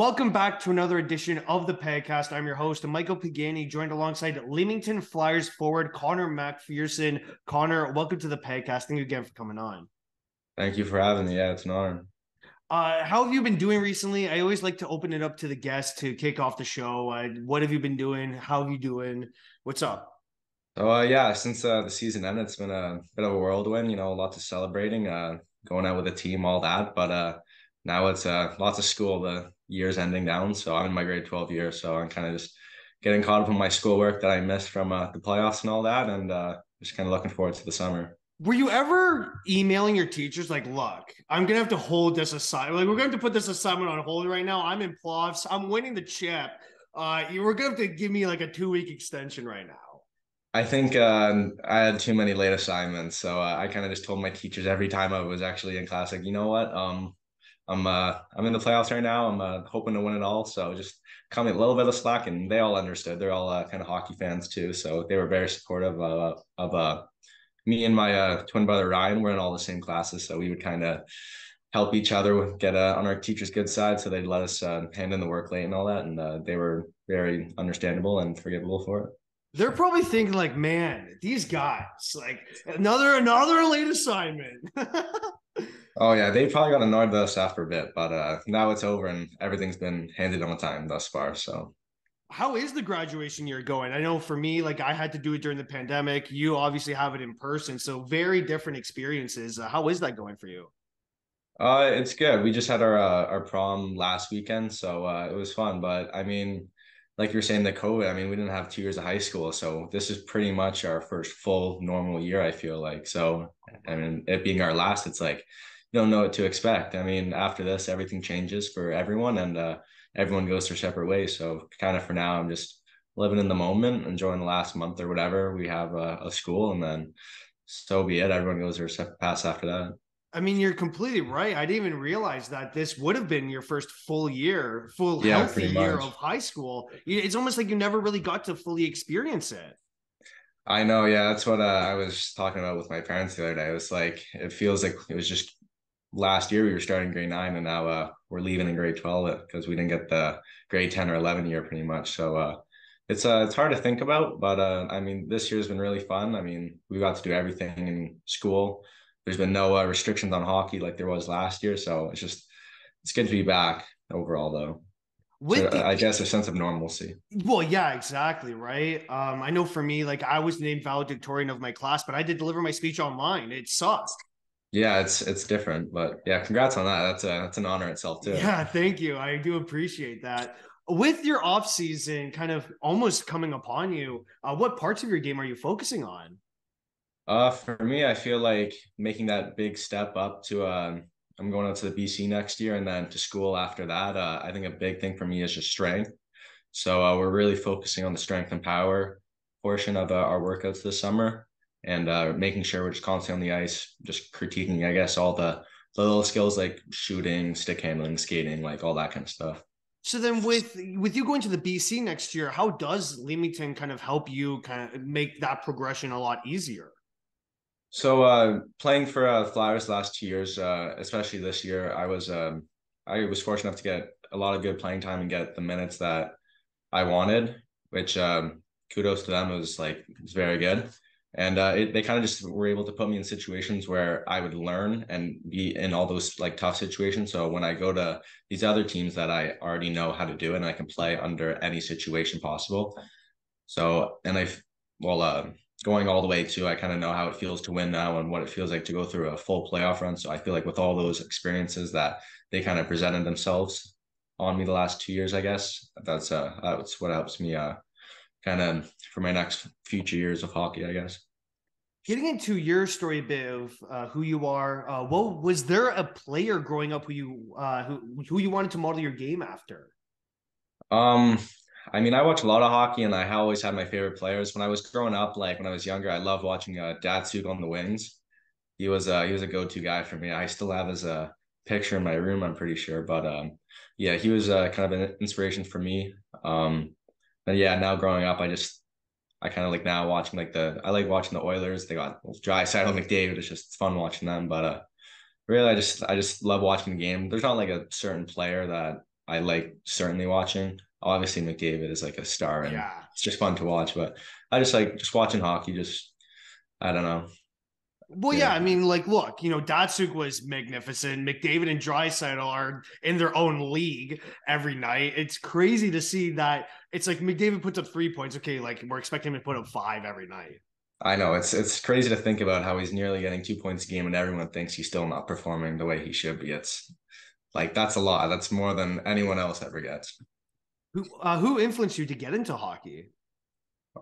Welcome back to another edition of the Pagcast. I'm your host, Michael Pagani, joined alongside Leamington Flyers forward Connor Macpherson. Connor, welcome to the Pagcast. Thank you again for coming on. Thank you for having me. Yeah, it's an honor. How have you been doing recently? I always like to open it up to the guests to kick off the show. What have you been doing? How have you doing? What's up? Yeah, since the season ended, it's been a bit of a whirlwind. Lots of celebrating, going out with the team, all that. But now it's lots of school. The year's ending down, so I'm in my grade 12 year, so I'm kind of just getting caught up on my schoolwork that I missed from the playoffs and all that, and just kind of looking forward to the summer. Were you ever emailing your teachers like, look, I'm going to have to hold this aside. Like, we're going to have to put this assignment on hold right now. I'm in PLOFs. I'm winning the chip. You were going to have to give me like a 2-week extension right now. I think I had too many late assignments, so I kind of just told my teachers every time I was actually in class, like, you know what, I'm in the playoffs right now. I'm hoping to win it all, so just cut me a little bit of slack, and they all understood. They're all kind of hockey fans too, so they were very supportive of me and my twin brother Ryan. We're in all the same classes, so we would kind of help each other get on our teacher's good side. So they'd let us hand in the work late and all that, and they were very understandable and forgivable for it. They're probably thinking like, man, these guys, like another late assignment. Oh yeah, they probably got annoyed with us after a bit, but now it's over and everything's been handed on time thus far. So how is the graduation year going? I know for me, like I had to do it during the pandemic. You obviously have it in person, so very different experiences. How is that going for you? it's good. We just had our prom last weekend, so it was fun. But I mean, like you're saying, the COVID, I mean, we didn't have 2 years of high school, so this is pretty much our first full normal year, I feel like. So, I mean, it being our last, it's like you don't know what to expect. I mean, after this, everything changes for everyone, and everyone goes their separate ways. So, kind of for now, I'm just living in the moment, enjoying the last month or whatever we have a school, and then so be it. Everyone goes their separate paths after that. I mean, you're completely right. I didn't even realize that this would have been your first full year, full Yeah, healthy pretty year of much. high school. It's almost like you never really got to fully experience it. I know, yeah, that's what I was talking about with my parents the other day. It was like it feels like it was just last year we were starting grade 9, and now we're leaving in grade 12 because we didn't get the grade 10 or 11 year pretty much. So it's hard to think about, but I mean this year's been really fun. I mean we got to do everything in school. There's been no restrictions on hockey like there was last year, so it's good to be back overall though. So With the I guess a sense of normalcy. Well, yeah, exactly, right. I know for me, like I was named valedictorian of my class, but I did deliver my speech online. It sucked. Yeah, it's different, but yeah, congrats on that. That's an honor itself too. Yeah, thank you. I do appreciate that. With your off season kind of almost coming upon you, what parts of your game are you focusing on? For me, I feel like making that big step up to I'm going out to the BC next year and then to school after that. I think a big thing for me is just strength. So we're really focusing on the strength and power portion of our workouts this summer, and making sure we're just constantly on the ice, just critiquing, I guess, all the little skills like shooting, stick handling, skating, like all that kind of stuff. So then with you going to the BC next year, how does Leamington kind of help you kind of make that progression a lot easier? So playing for Flyers last 2 years, especially this year, I was fortunate enough to get a lot of good playing time and get the minutes that I wanted, which kudos to them. It was very good. And they kind of just were able to put me in situations where I would learn and be in all those like tough situations. So when I go to these other teams that I already know how to do, and I can play under any situation possible. So, and well, going all the way to, I kind of know how it feels to win now and what it feels like to go through a full playoff run. So I feel like with all those experiences that they kind of presented themselves on me the last 2 years, I guess that's what helps me kind of for my next future years of hockey, I guess. Getting into your story a bit of who you are, well, was there a player growing up who you wanted to model your game after? Um, I mean, I watch a lot of hockey, and I always had my favorite players. When I was growing up, like when I was younger, I loved watching Datsuk on the wings. He was a go-to guy for me. I still have his picture in my room, I'm pretty sure. But yeah, he was kind of an inspiration for me. And yeah, now growing up, I kind of like now watching I like watching the Oilers. They got Draisaitl, McDavid. It's fun watching them. But really, I just love watching the game. There's not like a certain player that I like certainly watching. Obviously, McDavid is like a star, and Yeah. it's just fun to watch. But I just like just watching hockey. Just I don't know. Well, yeah, Yeah, I mean, like, look, Datsuk was magnificent. McDavid and Draisaitl are in their own league every night. It's crazy to see that. It's like McDavid puts up 3 points. Okay, like we're expecting him to put up five every night. I know it's crazy to think about how he's nearly getting 2 points a game, and everyone thinks he's still not performing the way he should be. It's like that's a lot. That's more than anyone else ever gets. Who influenced you to get into hockey?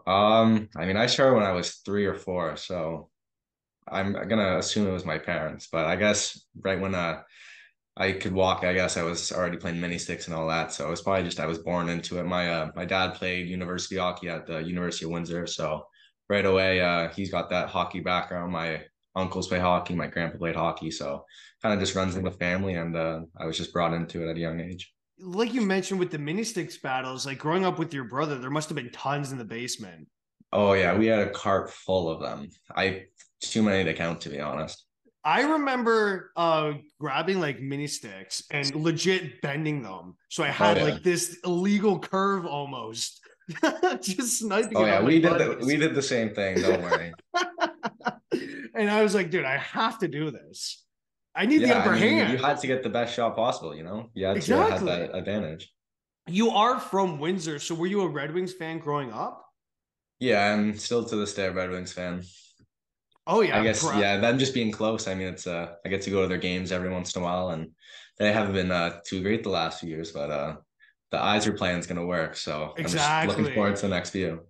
I mean, I started when I was 3 or 4, so I'm gonna assume it was my parents. But I guess right when I could walk, I guess I was already playing mini sticks and all that. So it was probably just I was born into it. My dad played university hockey at the University of Windsor, so right away he's got that hockey background. My uncles play hockey, my grandpa played hockey, so kind of just runs in the family, and I was just brought into it at a young age. Like you mentioned with the mini sticks battles, like growing up with your brother, there must have been tons in the basement. Oh yeah, we had a cart full of them. Too many to count, to be honest. I remember grabbing like mini sticks and legit bending them. So I Oh had yeah. like this illegal curve almost. Just sniping Oh it yeah, on my we buddies. did the same thing. Don't worry. And I was like, dude, I have to do this. I need the Yeah, I upper mean, you hand. had to get the best shot possible. You had to have Exactly. that advantage. You are from Windsor, so were you a Red Wings fan growing up? Yeah, I'm still to this day a Red Wings fan. Oh I yeah, guess yeah, them just being close. I mean, it's I get to go to their games every once in a while, and they haven't been too great the last few years, but the Eyes plan is gonna work. So I'm just looking forward exactly. to the next few.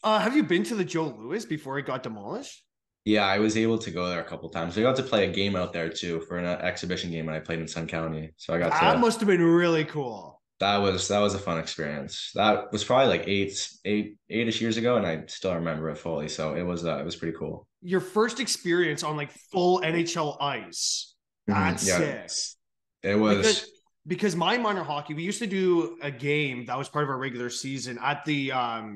Have you been to the Joe Louis before it got demolished? Yeah, I was able to go there a couple times. We got to play a game out there too for an exhibition game when I played in Sun County. So I got That to must have been really cool. that was a fun experience. That was probably like eight-ish years ago, and I still remember it fully. So it was pretty cool. Your first experience on like full NHL ice. That's Yeah, sick. it Because was because my minor hockey, we used to do a game that was part of our regular season at the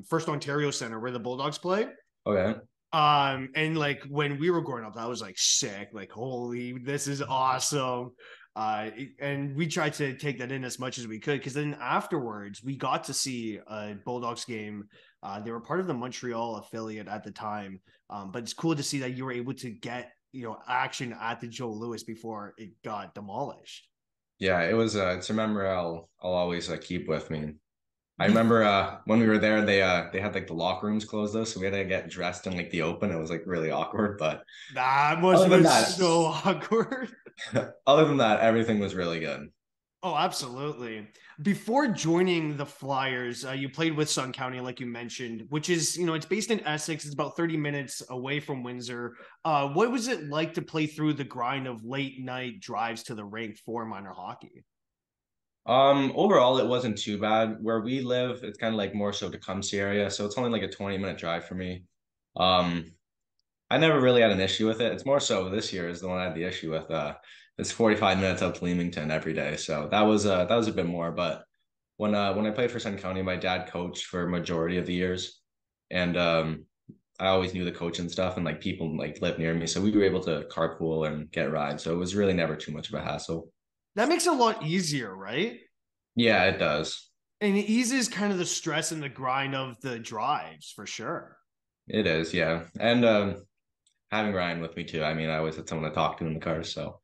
First Ontario Center where the Bulldogs play. okay. And like when we were growing up, that was like sick. Like, holy, this is awesome. And we tried to take that in as much as we could because then afterwards we got to see a Bulldogs game. They were part of the Montreal affiliate at the time, but it's cool to see that you were able to get action at the Joe Louis before it got demolished. Yeah, it was it's a memory I'll always keep with me. I Bef- remember when we were there, they had like the locker rooms closed though, so we had to get dressed in like the open. It was like really awkward, but that must other have than been that, so awkward. other than that, everything was really good. Oh, absolutely. Before joining the Flyers, you played with Sun County, like you mentioned, which is, it's based in Essex. It's about 30 minutes away from Windsor. What was it like to play through the grind of late night drives to the rink for minor hockey? Overall, it wasn't too bad. Where we live, it's kind of like more so Tecumseh area, so it's only like a 20-minute drive for me. Um, I never really had an issue with it. It's more so this year is the one I had the issue with. It's 45 minutes up to Leamington every day, so that was a bit more. But when I played for Sun County, my dad coached for a majority of the years, and I always knew the coach and stuff, and like people like lived near me, so we were able to carpool and get rides. So it was really never too much of a hassle. That makes it a lot easier, right? Yeah, it does. And it eases kind of the stress and the grind of the drives for sure. It is, yeah. And having Ryan with me too. I mean, I always had someone to talk to in the car, so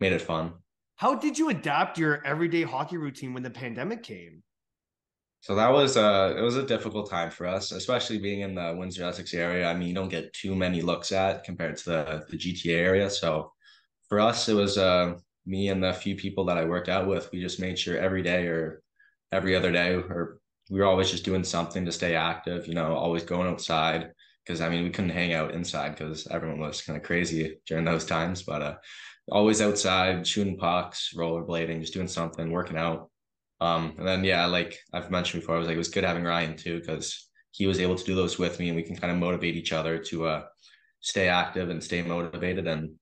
made it fun. How did you adapt your everyday hockey routine when the pandemic came? So that was it was a difficult time for us, especially being in the Windsor Essex area. I mean, you don't get too many looks at compared to the GTA area. So for us, it was me and the few people that I worked out with. We just made sure every day or every other day, or we were always just doing something to stay active. Always going outside because I mean we couldn't hang out inside because everyone was kind of crazy during those times. But always outside, shooting pucks, rollerblading, just doing something, working out. And then yeah, like I've mentioned before, I was like it was good having Ryan too because he was able to do those with me, and we can kind of motivate each other to stay active and stay motivated. And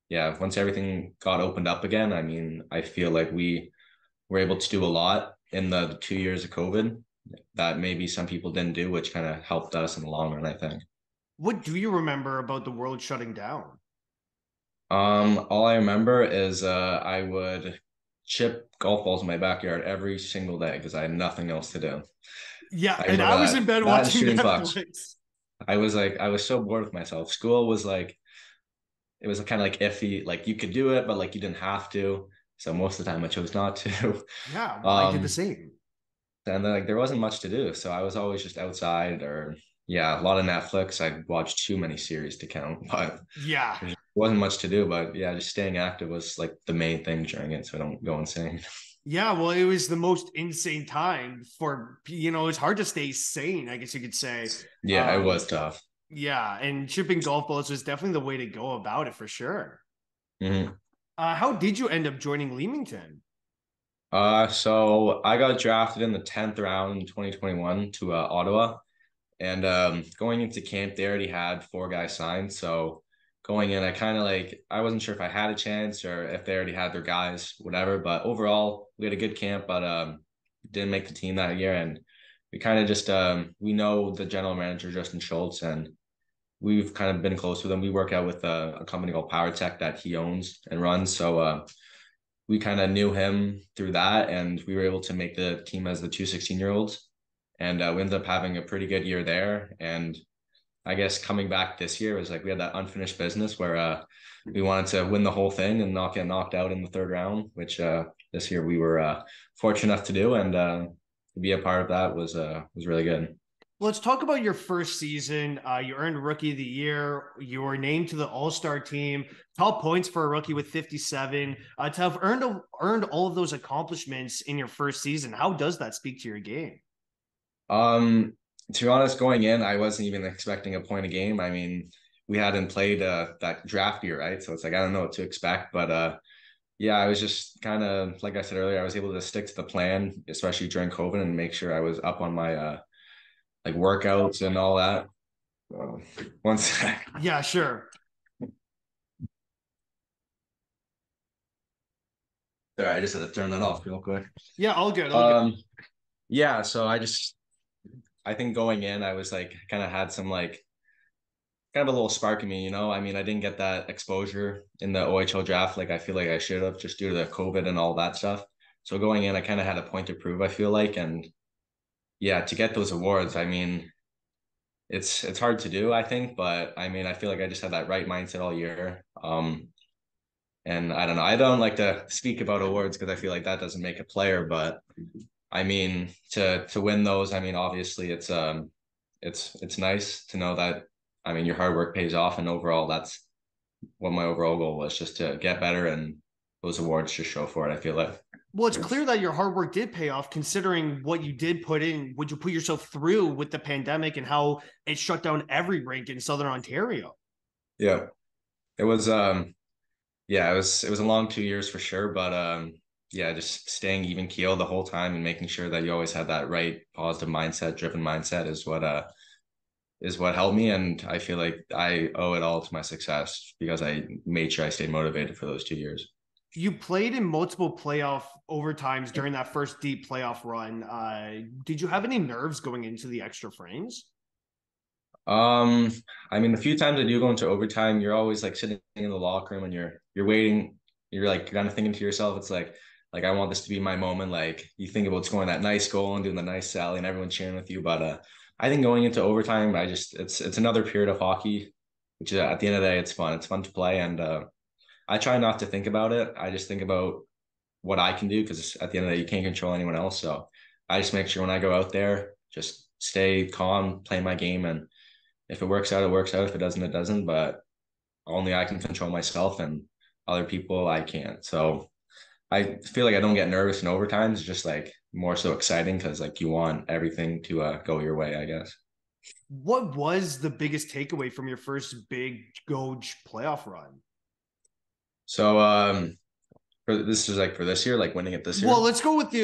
yeah, once everything got opened up again, I mean, I feel like we were able to do a lot in the 2 years of COVID that maybe some people didn't do, which kind of helped us in the long run, I think. What do you remember about the world shutting down? All I remember is I would chip golf balls in my backyard every single day because I had nothing else to do. Yeah, I and remember I was in bed that and watching shooting pucks. Netflix. I was so bored with myself. School was like, it was kind of like iffy, like you could do it, but like you didn't have to. So most of the time I chose not to. Yeah, well, I did the Um, same. and then like there wasn't much to do. So I was always just outside or yeah, a lot of Netflix. I watched too many series to count, but Yeah. there wasn't much to do. But yeah, just staying active was like the main thing during it, so I don't go insane. Yeah, well, it was the most insane time for, it's hard to stay sane, I guess you could say. Yeah, it Um, was tough. yeah, and shipping golf balls was definitely the way to go about it for sure. Mhm. How did you end up joining Leamington? So I got drafted in the 10th round in 2021 to Ottawa. And going into camp, they already had four guys signed. So going in, I kind of like, I wasn't sure if I had a chance or if they already had their guys, whatever. But overall, we had a good camp, but didn't make the team that year. And we kind of just, we know the general manager, Justin Schultz, and we've kind of been close with him. We work out with a company called Power Tech that he owns and runs. So we kind of knew him through that. And we were able to make the team as the two 16-year-olds. And we ended up having a pretty good year there. And I guess coming back this year was like we had that unfinished business where we wanted to win the whole thing and not get knocked out in the third round, which this year we were fortunate enough to do, and to be a part of that was really good. Let's talk about your first season. You earned Rookie of the Year. You were named to the All-Star team. Top points for a rookie with 57. To have earned all of those accomplishments in your first season, how does that speak to your game? Um, to be honest, going in, I wasn't even expecting a point a game. I mean, we hadn't played that draft year, right? So it's like I don't know what to expect, but yeah, I was just kind of like I said earlier, I was able to stick to the plan, especially during COVID, and make sure I was up on my like workouts and all that. One sec. Yeah, sure. Sorry, I just had to turn that off real quick. Yeah, all good, all good. Yeah, so I think going in, I was like kind of had some like kind of a little spark in me, you know. I mean, I didn't get that exposure in the OHL draft like I feel like I should have just due to the COVID and all that stuff. So going in, I kind of had a point to prove, I feel like, and yeah, to get those awards, I mean, it's hard to do, I think, but I mean, I feel like I just had that right mindset all year. And I don't know, I don't like to speak about awards because I feel like that doesn't make a player, but I mean, to win those, I mean, obviously it's nice to know that I mean your hard work pays off, and overall that's what my overall goal was, just to get better, and those awards just show for it, I feel like. Well, it's clear that your hard work did pay off considering what you did put in, what you put yourself through with the pandemic and how it shut down every rink in Southern Ontario. Yeah. It was yeah, it was a long 2 years for sure, but yeah, just staying even keel the whole time and making sure that you always had that right positive mindset, driven mindset is what helped me. And I feel like I owe it all to my success because I made sure I stayed motivated for those 2 years. You played in multiple playoff overtimes during that first deep playoff run. Did you have any nerves going into the extra frames? Um, I mean, a few times I do go into overtime, you're always like sitting in the locker room and you're waiting, you're like kind of thinking to yourself, it's like I want this to be my moment. Like you think about scoring that nice goal and doing the nice sally and everyone cheering with you. But I think going into overtime, it's another period of hockey, which at the end of the day, it's fun. It's fun to play, and I try not to think about it. I just think about what I can do because at the end of the day, you can't control anyone else. So I just make sure when I go out there, just stay calm, play my game, and if it works out, it works out. If it doesn't, it doesn't. But only I can control myself, and other people I can't. So I feel like I don't get nervous in overtime. It's just like more so exciting because like you want everything to go your way, I guess. What was the biggest takeaway from your first big Goj playoff run? So for this is like for this year, like winning it this Well, year.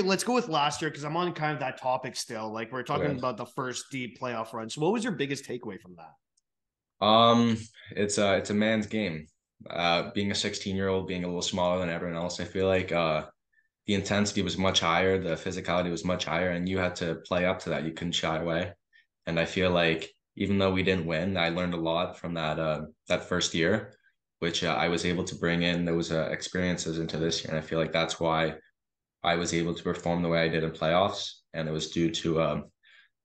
let's go with last year because I'm on kind of that topic still. Like we're talking Okay. about the first deep playoff run. So what was your biggest takeaway from that? Um, it's a man's game. Being a 16-year-old, being a little smaller than everyone else, I feel like the intensity was much higher, the physicality was much higher, and you had to play up to that. You couldn't shy away. And I feel like even though we didn't win, I learned a lot from that first year, which I was able to bring in those experiences into this year. And I feel like that's why I was able to perform the way I did in playoffs, and it was due to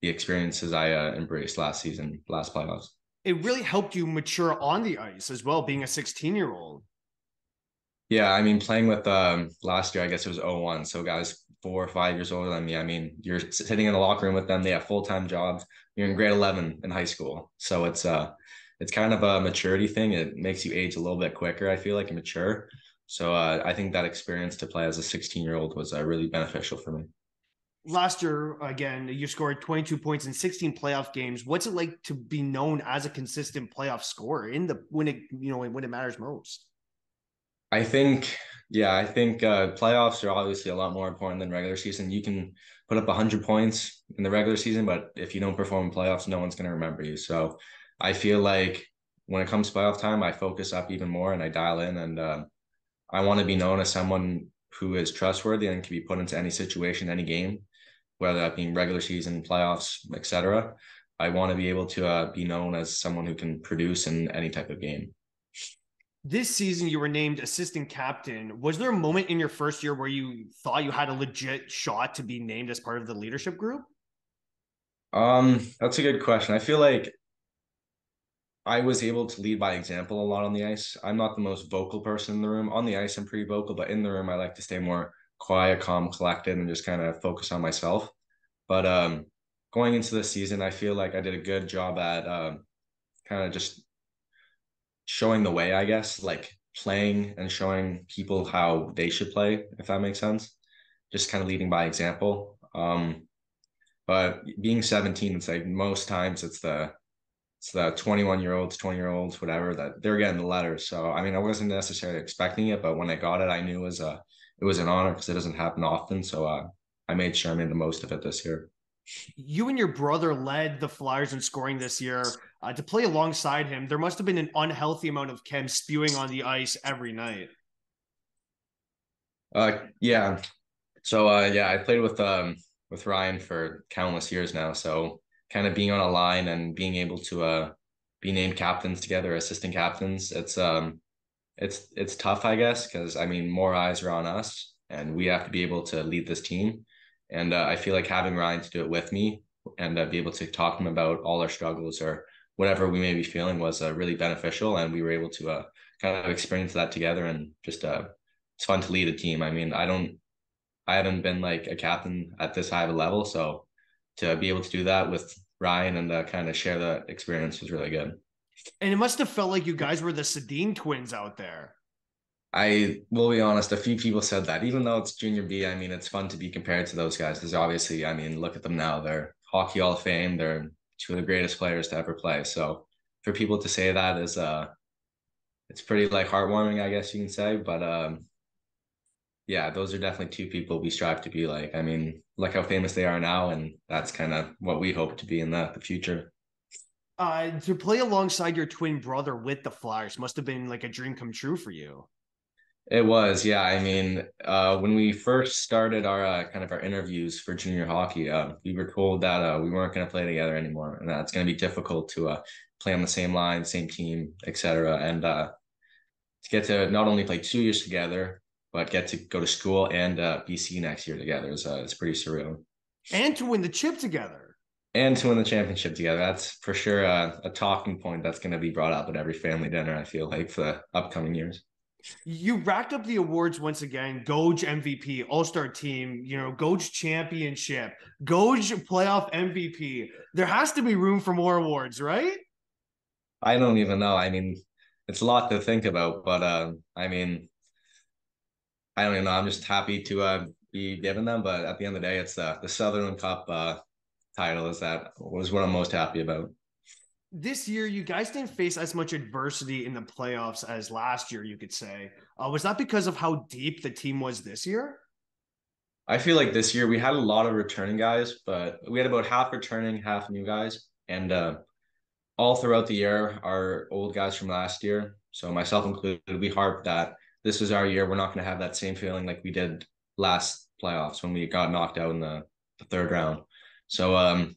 the experiences I embraced last season, last playoffs. It really helped you mature on the ice as well, being a 16-year-old. Yeah, I mean, playing with last year, I guess it was 01. So guys 4 or 5 years older than me. I mean, you're sitting in the locker room with them. They have full-time jobs. You're in grade 11 in high school. So it's kind of a maturity thing. It makes you age a little bit quicker, I feel like, and mature. So I think that experience to play as a 16-year-old was really beneficial for me. Last year, again, you scored 22 points in 16 playoff games. What's it like to be known as a consistent playoff scorer in the when it matters most? I think, yeah, I think playoffs are obviously a lot more important than regular season. You can put up 100 points in the regular season, but if you don't perform in playoffs, no one's going to remember you. So I feel like when it comes to playoff time, I focus up even more and I dial in, and I want to be known as someone who is trustworthy and can be put into any situation, any game, whether that be regular season, playoffs, etc. I want to be able to be known as someone who can produce in any type of game. This season, you were named assistant captain. Was there a moment in your first year where you thought you had a legit shot to be named as part of the leadership group? That's a good question. I feel like I was able to lead by example a lot on the ice. I'm not the most vocal person in the room. On the ice, I'm pretty vocal, but in the room, I like to stay more quiet, calm, collected, and just kind of focus on myself. But going into the season, I feel like I did a good job at kind of just showing the way, I guess, like playing and showing people how they should play, if that makes sense. Just kind of leading by example. But being 17, it's like most times it's the 21-year-olds, 20-year-olds, whatever, that they're getting the letters. So I mean, I wasn't necessarily expecting it, but when I got it, I knew it was an honor because it doesn't happen often. So I made sure I made the most of it this year. You and your brother led the Flyers in scoring this year. To play alongside him, there must have been an unhealthy amount of chem spewing on the ice every night. Yeah. So yeah, I played with Ryan for countless years now. So kind of being on a line and being able to be named captains together, assistant captains, it's tough, I guess, because I mean more eyes are on us and we have to be able to lead this team. And I feel like having Ryan to do it with me and be able to talk to him about all our struggles or whatever we may be feeling was really beneficial. And we were able to kind of experience that together, and just it's fun to lead a team. I mean, I haven't been like a captain at this high of a level, so to be able to do that with Ryan and kind of share that experience was really good. And it must have felt like you guys were the Sedin twins out there. I will be honest, a few people said that, even though it's junior B, I mean, it's fun to be compared to those guys because obviously, I mean, look at them now. They're Hockey Hall of Fame. They're two of the greatest players to ever play. So for people to say that is it's pretty like heartwarming, I guess you can say. But yeah, those are definitely two people we strive to be like. I mean, look how famous they are now, and that's kind of what we hope to be in the future. To play alongside your twin brother with the Flyers must have been like a dream come true for you. It was, yeah. I mean, when we first started our kind of our interviews for junior hockey, we were told that we weren't going to play together anymore, and that it's going to be difficult to play on the same line, same team, etc. And to get to not only play 2 years together, but get to go to school and BC next year together is it's pretty surreal. And to win the chip together. And to win the championship together, that's for sure a talking point that's going to be brought up at every family dinner, I feel like, for the upcoming years. You racked up the awards once again. GOJ MVP, All-Star Team, GOJ Championship, GOJ Playoff MVP. There has to be room for more awards, right? I don't even know. I mean, it's a lot to think about, but I mean, I don't even know. I'm just happy to be given them, but at the end of the day, it's the Southern Cup title is that was what I'm most happy about. This year, you guys didn't face as much adversity in the playoffs as last year, you could say. Was that because of how deep the team was this year? I feel like this year we had a lot of returning guys, but we had about half returning, half new guys, and all throughout the year, our old guys from last year, so myself included, we harped that this is our year. We're not going to have that same feeling like we did last playoffs when we got knocked out in the third round. So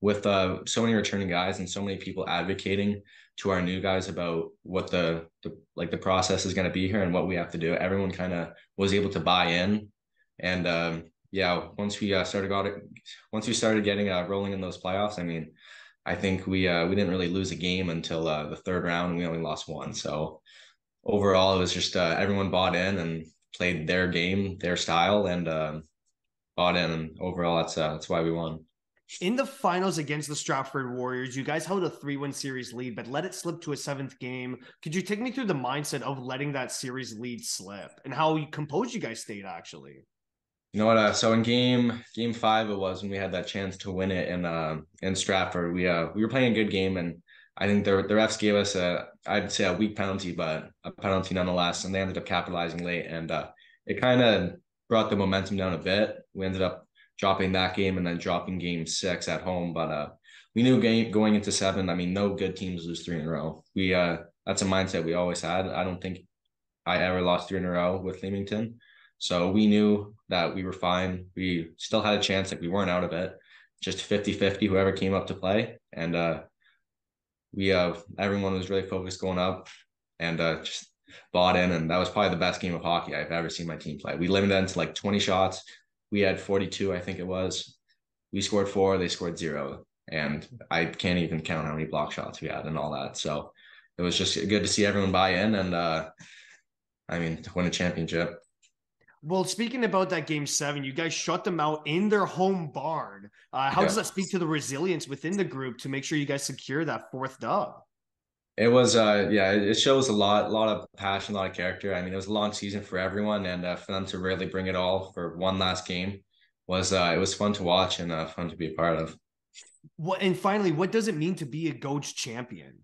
with so many returning guys and so many people advocating to our new guys about what the process is going to be here and what we have to do, everyone kind of was able to buy in And yeah, once we started getting rolling in those playoffs, I mean, I think we didn't really lose a game until the third round, and we only lost one. So overall, it was just everyone bought in and played their game, their style, and bought in. And overall, that's why we won. In the finals against the Stratford Warriors, you guys held a 3-1 series lead, but let it slip to a seventh game. Could you take me through the mindset of letting that series lead slip and how composed you guys stayed, actually? You know what? So in game five, it was when we had that chance to win it in Stratford. We were playing a good game, and I think the refs gave us I'd say a weak penalty, but a penalty nonetheless, and they ended up capitalizing late, and it kind of brought the momentum down a bit. We ended up dropping that game and then dropping game six at home, but we knew going into seven. I mean, no good teams lose three in a row. We That's a mindset we always had. I don't think I ever lost three in a row with Leamington. So we knew that we were fine. We still had a chance, like we weren't out of it. Just 50-50, whoever came up to play. And we everyone was really focused going up and just bought in. And that was probably the best game of hockey I've ever seen my team play. We limited them to like 20 shots. We had 42, I think it was. We scored 4, they scored 0. And I can't even count how many block shots we had and all that. So it was just good to see everyone buy in and I mean, to win a championship. Well, speaking about that game 7, you guys shut them out in their home barn. How does Yeah. that speak to the resilience within the group to make sure you guys secure that fourth dub? It was yeah, it shows a lot of passion, a lot of character. I mean, it was a long season for everyone, and for them to really bring it all for one last game was it was fun to watch and fun to be a part of. What and finally, what does it mean to be a GOJHL champion?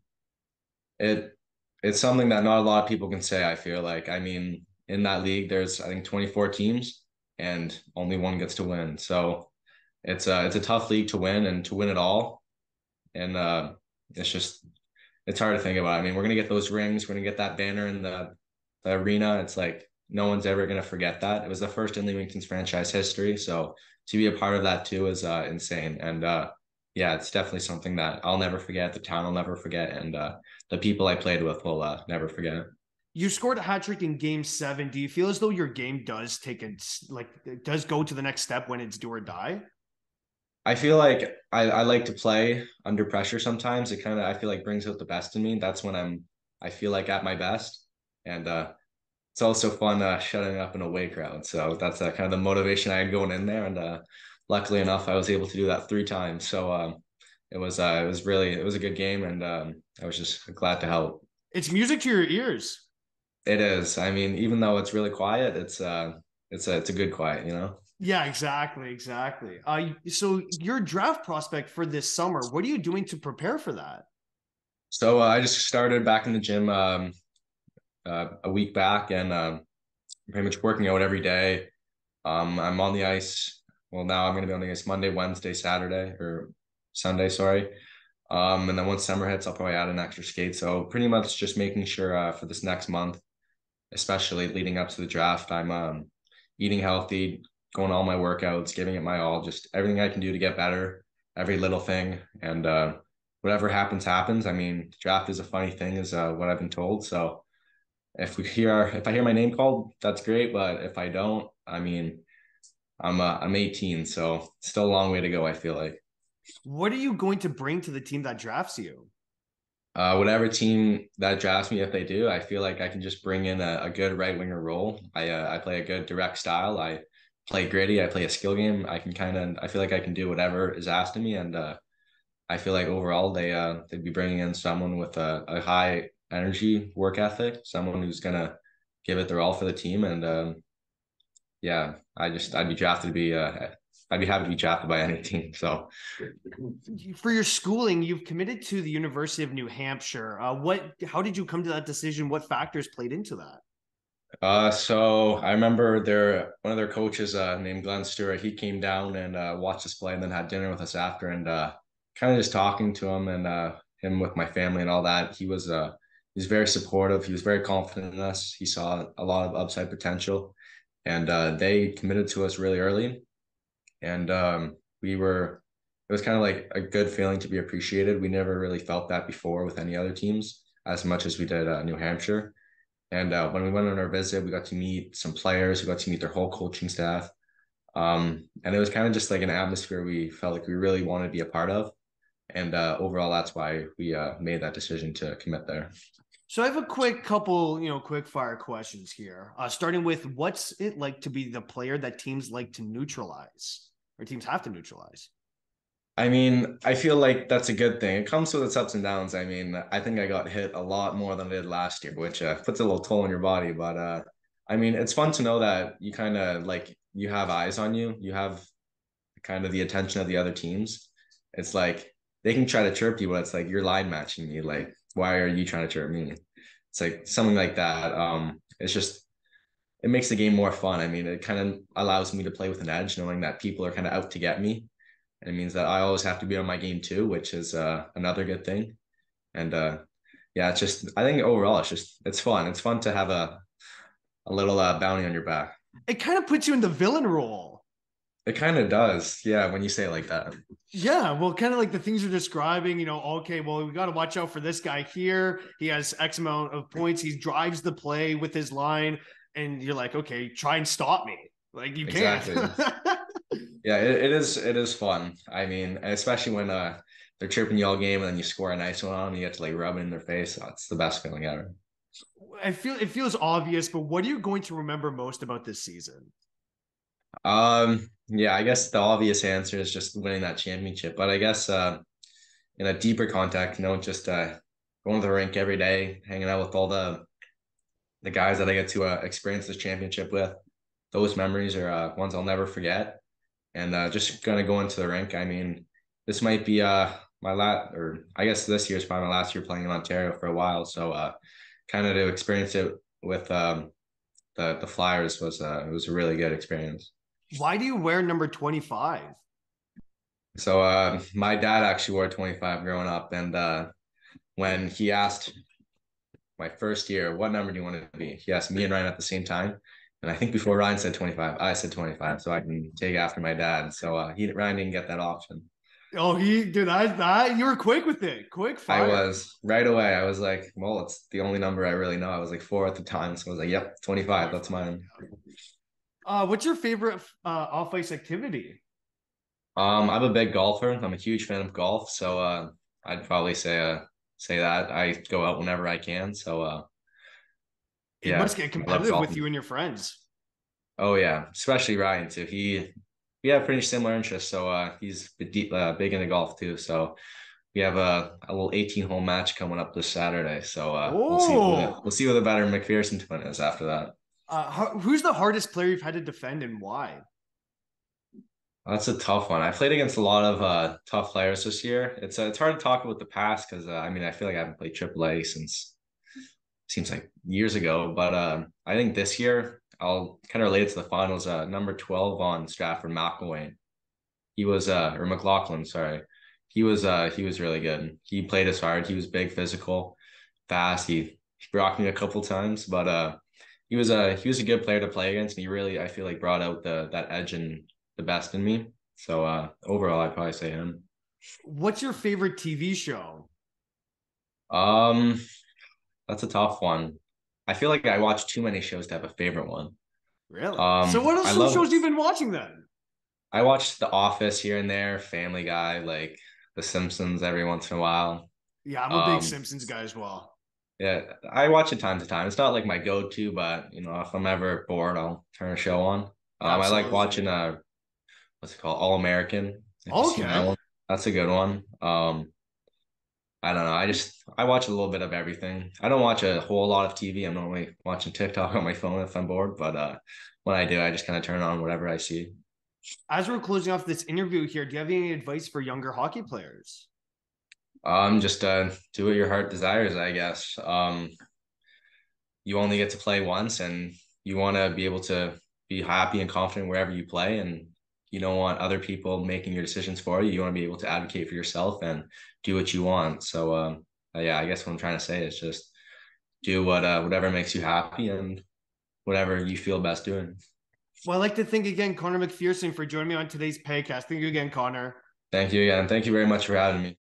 It it's something that not a lot of people can say, I feel like. I mean, in that league, there's I think 24 teams and only one gets to win. So it's a tough league to win and to win it all. And it's just it's hard to think about. I mean, we're gonna get those rings, we're gonna get that banner in the arena. It's like no one's ever gonna forget that. It was the first in Leamington's franchise history. So to be a part of that too is insane. And yeah, it's definitely something that I'll never forget. The town will never forget, and the people I played with will never forget. You scored a hat trick in game 7. Do you feel as though your game does take it does go to the next step when it's do or die? I feel like I like to play under pressure sometimes. It kind of I feel like brings out the best in me. That's when I feel like at my best. And it's also fun shutting up an away crowd. So that's kind of the motivation I had going in there. And luckily enough, I was able to do that 3 times. So it was a good game, and I was just glad to help. It's music to your ears. It is. I mean, even though it's really quiet, it's a good quiet, you know. Yeah, exactly, exactly. So your draft prospect for this summer, what are you doing to prepare for that? So I just started back in the gym a week back, and pretty much working out every day. I'm on the ice. Well, now I'm going to be on the ice Monday, Wednesday, Saturday, or Sunday, sorry. And then once summer hits, I'll probably add an extra skate. So pretty much just making sure for this next month, especially leading up to the draft, I'm eating healthy, going all my workouts, giving it my all, just everything I can do to get better, every little thing. And whatever happens, happens. I mean, draft is a funny thing, is what I've been told. So if I hear my name called, that's great. But if I don't, I mean, I'm 18, so still a long way to go, I feel like. What are you going to bring to the team that drafts you? Whatever team that drafts me, if they do, I feel like I can just bring in a good right winger role. I play a good direct style. I play gritty. I play a skill game. I feel like I can do whatever is asked of me, and I feel like overall they'd be bringing in someone with a high energy work ethic, someone who's gonna give it their all for the team, and yeah, I'd be happy to be drafted by any team. So For your schooling, you've committed to the University of New Hampshire. How did you come to that decision? What factors played into that? so I remember one of their coaches named Glenn Stewart. He came down and watched us play, and then had dinner with us after, and kind of just talking to him and him with my family and all that. He was very supportive. He was very confident in us. He saw a lot of upside potential, and they committed to us really early. And we were it was kind of like a good feeling to be appreciated. We never really felt that before with any other teams as much as we did New Hampshire. And when we went on our visit, we got to meet some players, we got to meet their whole coaching staff. And it was kind of just like an atmosphere we felt like we really wanted to be a part of. And overall, that's why we made that decision to commit there. So I have a quick couple, quick fire questions here. Starting with, what's it like to be the player that teams like to neutralize, or teams have to neutralize? I mean, I feel like that's a good thing. It comes with its ups and downs. I mean, I think I got hit a lot more than I did last year, which puts a little toll on your body. But I mean, it's fun to know that you kind of like you have eyes on you. You have kind of the attention of the other teams. It's like they can try to chirp you, but it's like you're line matching me. Like, why are you trying to chirp me? It's like something like that. It's just it makes the game more fun. I mean, it kind of allows me to play with an edge, knowing that people are kind of out to get me. And it means that I always have to be on my game too, which is another good thing. And yeah, it's just I think overall it's fun. It's fun to have a little bounty on your back. It kind of puts you in the villain role. It kind of does, yeah, when you say it like that. Yeah, well, kind of like the things you're describing, okay, well, we got to watch out for this guy here. He has X amount of points. He drives the play with his line, and you're like, okay, try and stop me. Like you Exactly. can't. Yeah, it is fun. I mean, especially when they're chirping you all game and then you score a nice one on them, you get to like rub it in their face. Oh, it's the best feeling ever. I feel it feels obvious, but what are you going to remember most about this season? Yeah, I guess the obvious answer is just winning that championship. But I guess in a deeper context, just going to the rink every day, hanging out with all the guys that I get to experience this championship with. Those memories are ones I'll never forget. And just gonna go into the rink. I mean, this might be my last, or I guess this year's probably my last year playing in Ontario for a while. So kind of to experience it with the Flyers was a really good experience. Why do you wear number 25? So my dad actually wore 25 growing up, and when he asked my first year, what number do you want to be? He asked me and Ryan at the same time. And I think before Ryan said 25, I said 25, so I can take after my dad. So Ryan didn't get that option. Oh, he did that. You were quick with it. Quick I fire. was right away. I was like, well, it's the only number I really know. I was like 4 at the time. So I was like, yep, 25. That's mine. What's your favorite off ice activity? I'm a big golfer. I'm a huge fan of golf. So I'd probably say that. I go out whenever I can. So It must yeah, get I love competitive with golfing. you and your friends. Oh yeah, especially Ryan too. We have pretty similar interests, so he's big into golf too. So we have a little 18-hole match coming up this Saturday. So Oh, we'll see who the better Macpherson twin is after that. who's the hardest player you've had to defend and why? That's a tough one. I played against a lot of tough players this year. It's hard to talk about the past because I mean I feel like I haven't played AAA since seems like years ago. But I think this year I'll kind of relate it to the finals. Number 12 on Stratford McElwain. He was or McLaughlin, sorry. He was really good. He played us hard. He was big, physical, fast. He blocked me a couple times, but he was a good player to play against, and he really I feel like brought out that edge and the best in me. So overall I'd probably say him. What's your favorite TV show? Um that's a tough one. I feel like I watch too many shows to have a favorite one. Really? So what else I some love shows you've been watching then? I watch The Office here and there, Family Guy, like The Simpsons every once in a while. Yeah, I'm a big Um, Simpsons guy as well. yeah, I watch it time to time. It's not like my go-to, but if I'm ever bored, I'll turn a show on. I like Absolutely. watching what's it called? All American. If you've seen that Okay. one, that's a good one. I don't know. I watch a little bit of everything. I don't watch a whole lot of TV. I'm normally watching TikTok on my phone if I'm bored, but when I do, I just kind of turn on whatever I see. As we're closing off this interview here, do you have any advice for younger hockey players? Just do what your heart desires, I guess. You only get to play once, and you want to be able to be happy and confident wherever you play, and you don't want other people making your decisions for you. You want to be able to advocate for yourself and do what you want. So yeah, I guess what I'm trying to say is just do whatever makes you happy and whatever you feel best doing. Well, I'd like to thank again Connor McPherson for joining me on today's Pagcast. Thank you again, Connor. Thank you again. Thank you very much for having me.